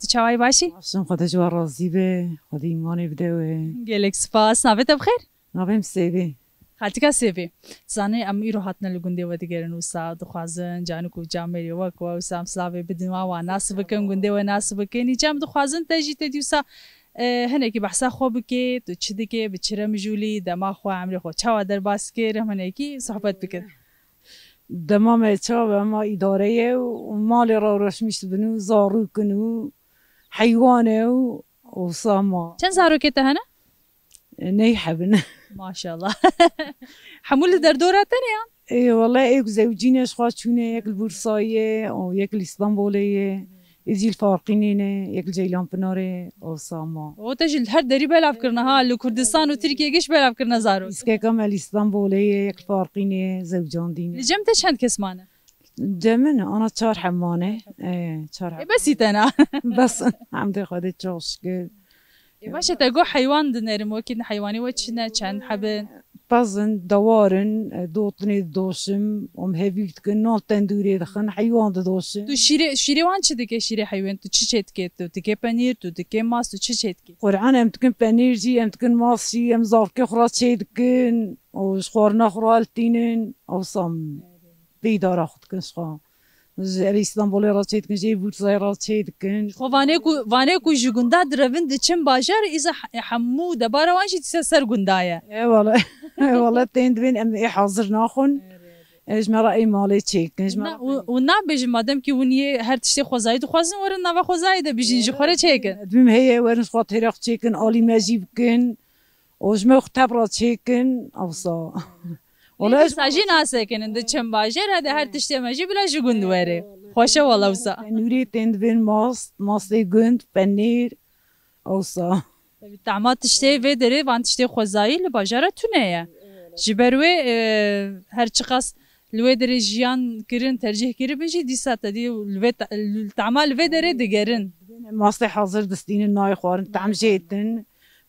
چاوای باشی؟ باشم خدا جوار راضی به خدا ایمانی بده و گلک سپاس نوید بخیر؟ نبیم سیوی خالتی که سیوی زنی ام ایرو هاتن لگونده و دیگرن وسا دخوازن جانو کو جامری و کو سام سلاوی بدن و ناس بکن گونده و ناس بکنی جام دخوازن تجی تدیوسا هنه کی بحثا خوب کی تو چدی کی بچرم جولی دما خو عمري خو چاوا در باس کی رهمنه کی صحبت بکن دمام چا ما اداره و مال را روش میشه بنو زارو کنو حیوانه و ساما چند زارو کی تهنه نيحبن ما شاء الله حمول در دوراتن یا اي والله ايك زوجينش خاطشونه يك البورصايه او يك الاسطنبوليه ازي الفارقينينه يك الجيلان بناره او ساما و تجل هر دری بلاف کرنا ها لکردستان و ترکیه گش بلاف کرنا زارو اسكي كما الاسطنبوليه يك الفارقينيه زوجان دينه لجمت چند کسمانه دمن انا 4 حمانه ايه 4 بس تنا بس الحمد لله خدت شوشك باشه تگو حیوان دنرم وكن حیوانی و چنه چند حبن بازن دوارن دوتني دوشم هفيت كنال تندوري دخن حيوان دوشم تو شیره وان چه دکه شیره حیوان تو چی چت که تو دکه پنیر تو دکه ماست تو چی چت که قرآن ام تكن بانيرجي ام تكن ماسي ام زارك خرات شيدكن او شخورنا خرالتينن او صم بيدار اخد كن شخا اسطنبول رات شيدكن جي بورصاي رات شيدكن خو وانه کو جگوندا درون د چم باجر از حمو دبار وان شي سر گوندايه اي والله والله تندوين ام اي حاضر ناخن اجمع رأي مالي تشيكن اجمع و نا بيج مادام كي وني هر تشتي خوزاي تو خوازن ورن نا خوزاي ده بيجين جخره تشيكن دبم هي ورن خاطر تشيكن الي ماجيبكن وجمع اختبرات تشيكن اوصا والله ساجي ناسكن د چم باجر هذا هر تشتي ماجي بلا جگوند وره خوشه والله وسا نوري تندوين ماست گند پنیر اوصا تعمات تشتي في دري وان تشتي خوزاي لباجره تونه جبروي هر چقاس لوی دری جیان کرن ترجیح کری بنجی دیسات دی لوی تعمال لوی دری دگرن ماستي حاضر دستين ناي خوارن تعم جيتن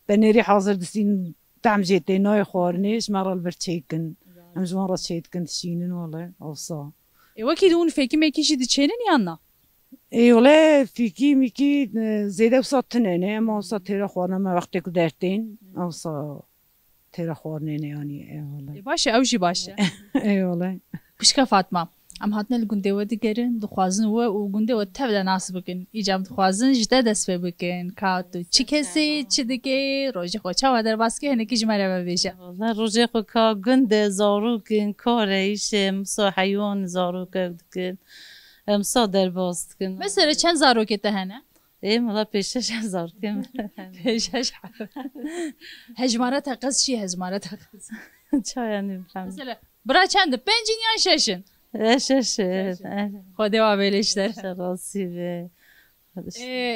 بنيري حاضر دستين تعم جيتن ناي خوارنيش مرة البرتشيكن ام جوان راتشيكن تشينن والله اوصا وكي دون فيكي ميكي جي دچينن يانا اي والله فيكي ميكي زيدا وسطنن ما وسطيرا خوارنا ما وقتك درتين اوصا تيرا خوارنن يعني اي والله باشه او جي باشه اي والله بشكا فاطمه ام هاتنا لگونده و دیگرن دخوازن و گونده و تبلا ناس بکن ایجام دخوازن جدا دست بکن کاتو چی کسی چی دیگه روزی خو چا در باس که هنکی جمره ببیشه والله روزی خو کا گنده زارو کن کاریش مسا حیوان زارو کن مسا در باز کن مثلا چند زارو که تهنه ايه والله پیشش زار کن پیشش هجماره تقص چی هجماره تقص چا یعنی مثلا برا چند پنجین یا ششن شش خدا وابلشتر راسي به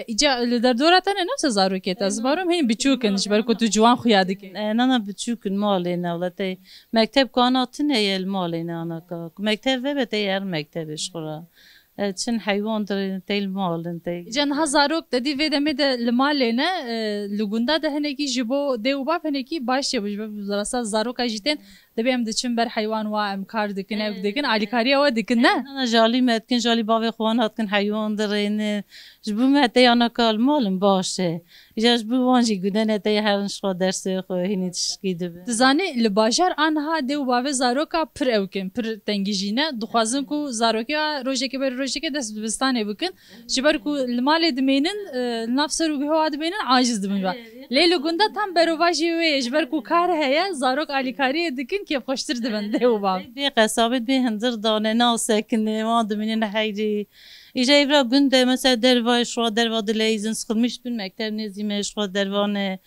ایجا در دورتن نفس زارو کت از بارم هین بچوکن جبر کو تو جوان خویاد کی انا بچوکن مالنا ولته مکتب کاناتن یل مالنا انا مکتب و بته یر مکتبش خورا چن حیوان در تیل مال انت جن هزاروک ددی و دمه د لمالنا لگوندا ده هنکی جبو دیو با هنکی باشه بجبه دراسا زاروک اجتن دبیم د چن بر حیوان و امکار دکنه دکن علی کاری و دکن نه انا جالی متکن جالی باوی خوانات کن حیوان درین جبو مته انا کال مالم باشه ایجاش بو وانجی گودن ته هرنش خو درس خو هینی تشکید دزانی لباجر آنها دیو باوی زاروکا پر اوکن پر تنگیجینه دخوازن کو زاروکیا روزه که بر روزه که دست بستانه بکن جبر کو المال دمینن نفسر و هوا دمینن عاجز دمن لیلو گوندا tam berovaji ve jber ku kar heye zarok alikari dikin ki خوشتر دبن دیو باب بی قصابت بی هندر دانه ناسکن ما دمینن حیری ایجا ایبرا گنده مثلا دروای شوا دروا دلیزن سخلمیش بین مکتب نزیمه شوا دروانه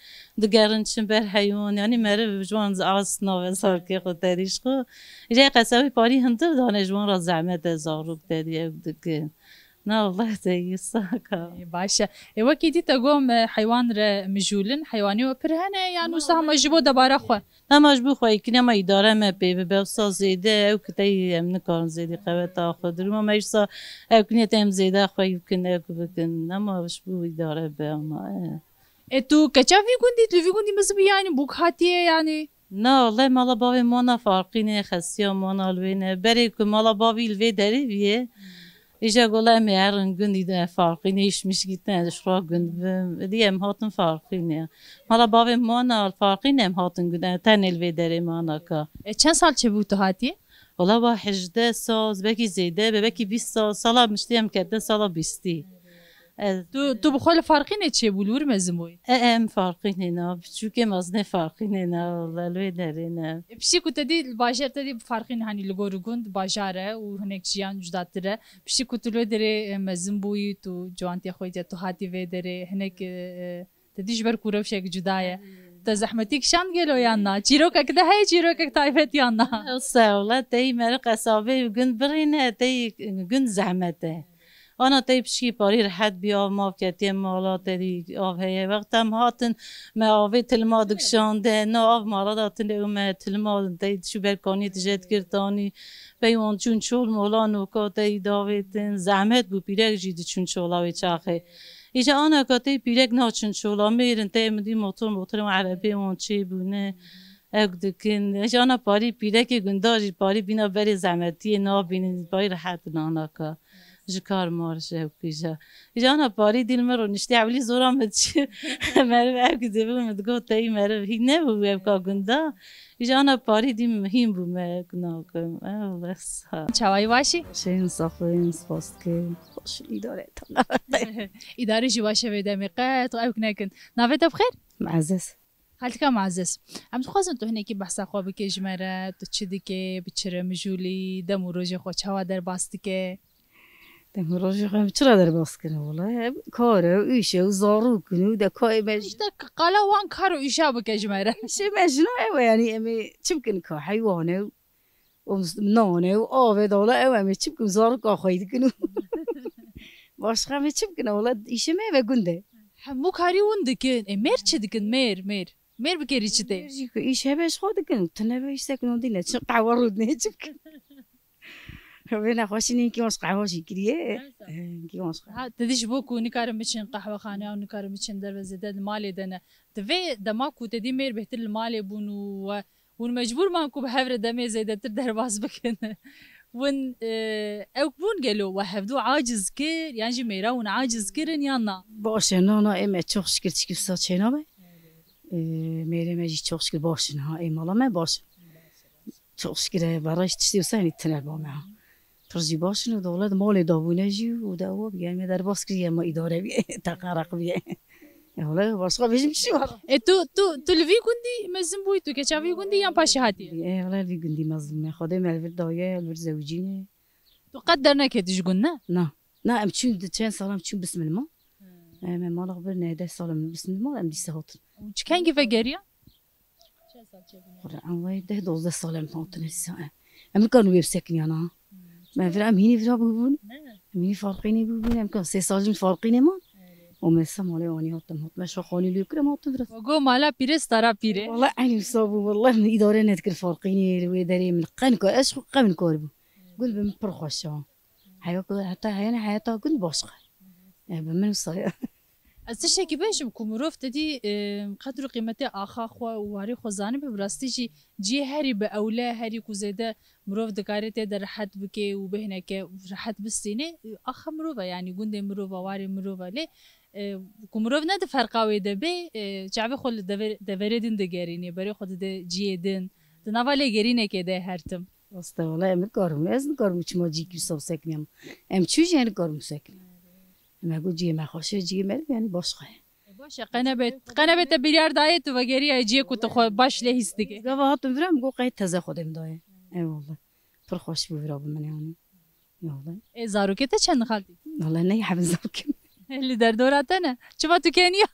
دگرن چن بر حیوان یعنی مره جوان آس نو زار که خود دریش خو ایجا قصابی پاری هندر دانه جوان را زحمت زاروک دریه دکن نه والله تيساكا باشا وكي دي تقوم حيوان مجولن حيواني وبرهنه يعني وسا مجبو دبارة خو هم مجبو خو يكني ما إدارة ما بيبصا زيادة أو كتاي من كارن زيادة قوات آخر ما مايشسا أو كني تام زيادة خو يمكن أو بكن ما مجبو إدارة بما تو كشافي كنتي تلفي كنتي بس يعني بوكهاتي يعني نه والله مالا بابي مانا فارقينه خسيا مانا الوينه بريكو مالا بابي الوي دري بيه ایجا گله میارن گندی ده فرقی نیشمیش گیتن شرا گند دیم هاتن فرقی نه مالا باوی مانا فرقی نم هاتن گندن تنل وی داره مانا که چند سال چه بود تو هاتی؟ والله با 18 سال بکی زیده بکی 20 سالا مشتیم کردن سالا 20 تو بخوال فرقی نه چه بولور مزموی ام فرقی نه چون مازنه فرقی نه والله لوی داره نه پشی کو تدی باجر تدی فرقی نه هنی لگور گند باجره و هنک جیان جداتره پشی کو تلو داره مزموی تو جوانتی خویت تو هاتی و داره هنک تدیش بر کوروش یک جدایه تا زحمتیک شان گلو یانا چیرو که ده های چیرو که تایفت یانا والله تی مرق اصابه گند برینه تی گند زحمته آنا تی بشی پاری راحت بیا ما کتی مالا تری آب هی وقتم هاتن ما آبی تلما دکشانده نه آب مالا داتن اومه تلما تی شو برکانی تجد کردانی بیان چون چول مولا نوکا تی داویتن زحمت بو پیرک جید چون چولاوی چاخه ایجا آنا کتی پیرک نا چون چولا میرن تی مدی موتور و عربی اون چی بونه اگدکن ایجا آنا پاری پیرک گنداجی پاری بینا بری زحمتی نا بینی پاری راحت نانا که جکار مارشه وکیجا ایجانا پاری دیل مرو نشتی عولی زورم بچه مرو اوکی دیبل مدگو تایی مرو هی نبو اوکا گندا ایجانا پاری دیم هیم بو مگنا کم اوه سا چوایی باشی؟ شین صافین سپاس که خوش ایداره اداره جی باشه ویده میقات و اوک نکن نویت بخیر؟ معزز خالتك معزز عم تخوازن تو هناكي بحثا خواه بكي جمرة تو تشدكي بتشرى مجولي دمو روجي خواه چوا در باستكي دم راجع خم چرا در باز کنه والله کاره و ایشه و زارو کنه و دکای مج اشتك قالا وان كارو إشا بكي جمرة شو مجنون يعني أمي تبكن كا حيوانه و نانه و آب داله و أمي تبكن زارو کا خواهید کنه باش خم تبكن والله ایشه می و گنده همو كاري وندكن مير چدكن مير بكيري چده ایشه بهش خود کنه تنه بهش سکنون دینه چه قوارود نه تبكن بنا خوشینی که مش قهوه شکریه که مش تدیش بوکو نکارم بچین قهوه خانه و نکارم بچین در وزده مالی دنه تفي دماکو تدی میر بهتر المالی بونو و مجبور مانکو به هفر دمی زیده تر در باز بکنه ون او بون گلو و هفدو عاجز کر یعنی جی میراون عاجز کرن یانا باشه نه اما çok şükür çıkırsa çena be میره مجی çok şükür باشه نه ایمالا من باشه çok şükür برایش تشتیوسانی تنر با من ترجی باشن و دولت مال داوونه جی و داو بیایم در باس کریه ما اداره بی تقارق بیه حالا باشقا بیشم چی وار تو لوی گندی مزم بوی تو که چاوی گندی یا پاش هاتی حالا لوی گندی مظلومه خدا ملور دایه الور زوجینه تو قدر نکردیش گند نه ام چون چند سالم چون بسم الله من مال خبر نه 10 سالم بسم الله ام دیسه هات چکنگی فگریا چه سال چه بینی ام 10 12 سالم هات نسا ام کانو بسکنی انا ما فرام هني فرا بقول هني فارقيني بقول يمكن 3 سال فارقيني ما ومسا مالي واني هاتم مش خاني لي كرم هاتم درس وقو مالا بيرس ترى بيري والله عيني صابو والله من اداره نذكر فارقيني ويداري من قنكو اش قمن كوربو قول بمبرخوشا حياكو حتى هينا حياتا كنت باشقه بمن صاير ازش کی بهشم کومروف تدی قدر قیمت آخا خو واری خزانه به براستی جی هری به اوله هری کو زده مروف دکارت در راحت بکی و بهنه که راحت بستینه آخا مروف یعنی گنده مروف واری مروف له کومروف نه د فرقاوی ده به جعبه خل دوردین دگرینی برای خود ده جیدن د نواله گرینه که ده هرتم واسطه والله ام کارم از کارم چی ما جی کی سو سکنم ام چوج یعنی کارم سکنم ما قلت جي ما خوش جي مال يعني باشخه باشه قنبت بیار دایت و گری جی کو تو باش له هستگی گفت برام گو قید تازه خودم دایه ای والله پر خوش بو من يعني والله زاروکه ته چند خالتی والله نه يحب زاروك اللي در دوراتنا شما تو كينيا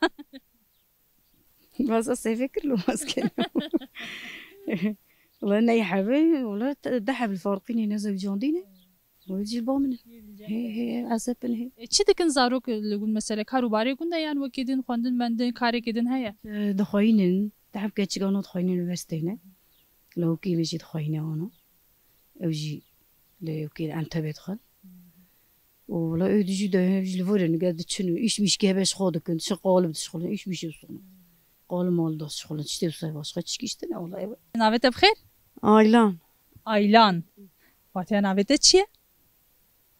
بس فكر له مسكين والله نه يحب والله دحب الفارقين نزل جوندينه ويجي بامن هي عصبن هي چی دکن زاروک لگون مثلا کاروباری گونده یان وکیدین خواندن مندن کاری کدین هيا دخوينن تعب كاتشغانو دخوينن يونيفرسيتينا لو كي مشي دخوينه انا اوجي لو كي انت بيدخل ولا ödücü de jilvorun geldi çünü işmiş gebeş xodıkın şaqalı şaqalı işmiş usun qalım oldu şaqalı işte usay başqa çıkıştı ne olay ناوت بخير آیلان آیلان فاتحه ناوت چیه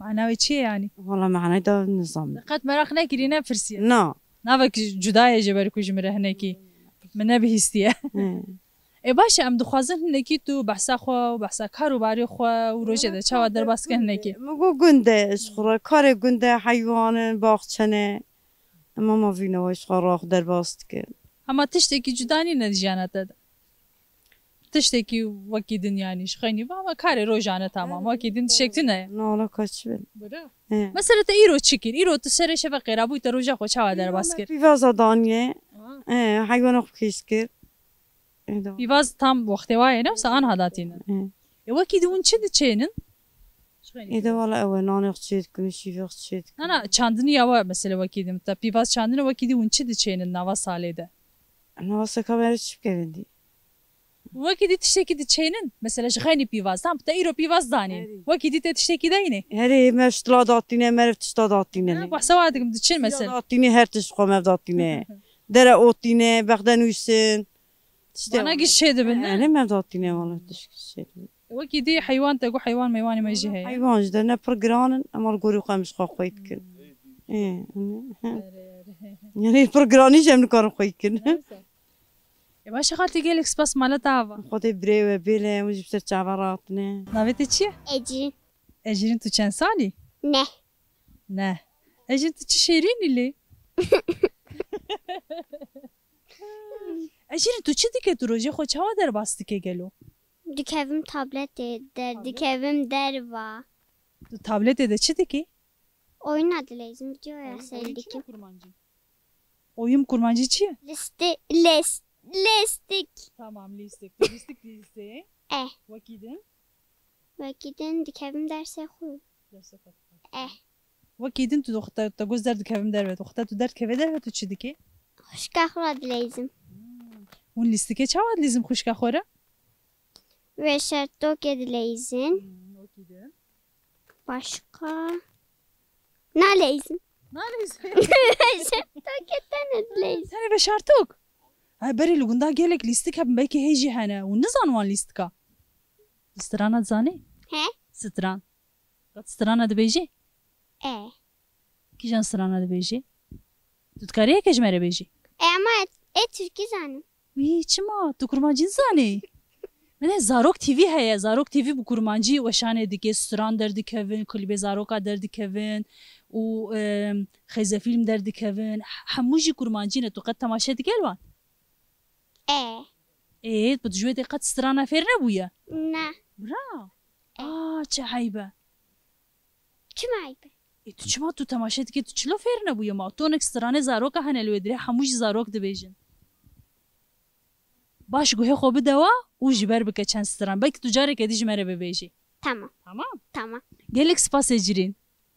معناوی چیه یعنی والله معنای دا نظام قد مراق نکری نپرسیه نه ناوک جدای جبر کو جمره هنکی من نبهستیه ای باشه ام دخوازن هنکی تو بحثا خو و بحثا کارو باری خو و روزه ده چاوا در باس که هنکی مگو گنده اشخورا کار گنده حیوان باغچنه اما ما وینه وش خراخ در باست که اما تشتکی جدانی ندیجانت ده تشتکی وکی دنیانی شخینی با اما کار روزانه تمام وکی دن تشکتی نه نه ولا کاش بل مثلا تا ایرو چیکیر ایرو تو سرش و قرابوی تا روزه خو چاوا در باس کرد پیواز دانیه حیوان خوب کیس کرد پیواز tam وقتی وای نه سان هداتینه وکی دون چه دچینن ایده والا اوه نانخ چید کنی شیفخ چید نه چاندنی یاوا مثلا وکی دیم تا پیواز چاندنی وکی دون چه دچینن نوا ساله ده نوا سکامر چی کردی وکی دی تشتکی دچینن مثلا شخینی پیواز tam تا ایرو پیواز دانی وکی دی تشتکی داینه هری مشتلا داتینه مرف تشتا داتینه بحثا وادیم دچین مثلا داتینه هر تش خو داتینه در اوتینه بخدن ویسن انا قش شيء دبلنا يعني ما داتيني والله تشكي شيء وكي دي حيوان تقو حيوان ميواني ما يجي هي حيوان جدا برجران اما القوري قامش خويتكن ايه يعني برجراني جم نكر خويتكن يا باشا خالتي قالك بس مالتها خدي بري وبيله وجبت تعبراتنا نافيتي تشي Eci. اجرين تو كان سالي Ne. نه اجرين تو شيرين اللي اجرين تو چه دیگه تو روزه خو چاوا در باستی که گلو Dikevim tablet der. Dikevim derva. تو تابلت ده چه دیگه Oynadı lazım. Videoya seldikim. oyun kurmancı çiye Lestik. tamam listek liste vakidin Vakidin dikevim derse huy. vakidin tu doktor ta göz derdi kevim der ve doktor tu dert keve der ve tu çi dike Hoş kahradı lazım. un listike çava lizim xuşka xora Ve şart dokedi lazım. vakidin Başka. Ne lazım? Neredeyse. Şart dokedi lazım. Sen ve şartuk. Ay beri lugunda gelek listik hep belki heji hana و نزان وان listka. Strana zani? He? Stran. Kat strana de beji? E. Kijan strana de beji? Tutkariye kejmere beji? Ama Türk'ü zanım. Vii çima tu kurmancı zani. Mene Zarok TV heye. Zarok TV bu kurmancı veşane dike stran derdi kevin, klibe Zaroka derdi kevin و خیزه فیلم derdi kevin. Hamuji kurmancı ne tu qat tamaşa dikel van. بتجوي دي قد سترانا فير نبويا Ne. برا چه عيبة Kim ayıbı? تو چما تو تماشا دي تو چلو فير نبويا ما تو نك سترانا زاروكا هنا الودري حموش زاروك دبيجن باش گوه خو بدوا و جبر بك چند ستران بك تجاري كدي جمره ببيجي Tamam. تمام قالك سباس اجرين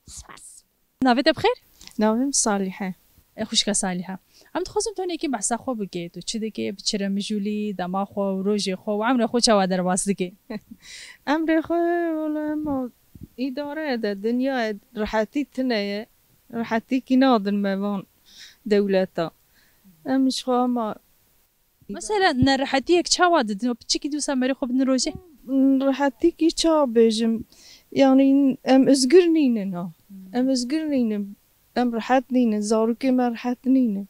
Spas. نافيت بخير ناویم صالحه خوشكا صالحة عم تخوزم توني كي بحثا خو بكيت وچه دكي بچره مجولي دما خو روجي خو وعمر خو چوا در باس دكي امر خو ولا ما اداره ده دنیا راحتی تنه راحتی کی نادن موان دولتا امش خو ما مثلا نرحتيك چوا ددنو بچكي دو سامري خو بن روجي راحتی کی چا بجم يعني ام ازگرنینه ام ازگرنینه ام راحت نینه زاروکی ما راحت نینه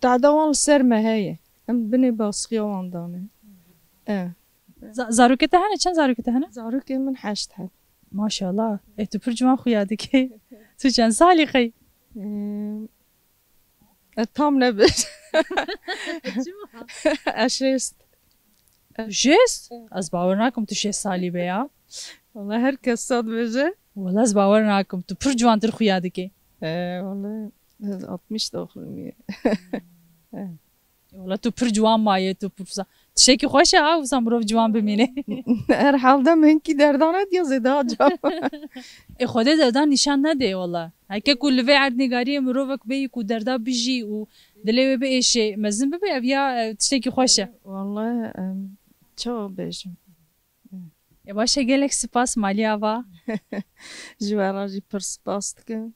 تعدوان سر ما هي ام بني باسقيا واندانه زاروكته هنا چند زاروكته هنا زاروکی من حشت هد ما شاء الله تو برجما خويا دكي تو چند سالي خي tam نبش اشيست جيس از باورناكم تو 6 سالي بيا والله herkes صاد بيجي والله از باورناكم تو برجوان تر خويا دكي والله 60 داخل والله تو برجوان مايه تو برفسا تشكي خوشا او سامرو جوان بمينه her halde menki derdane diye zeda acaba خود دردان نشان نده والله هكا كل في عرض نگاري مروفك بيك ودردا بيجي ودلي بيش مزن ببي ابيا تشتكي خوشه والله ço bejim يا باشا قالك سباس ماليا با جوارا جي پر سپاس دکم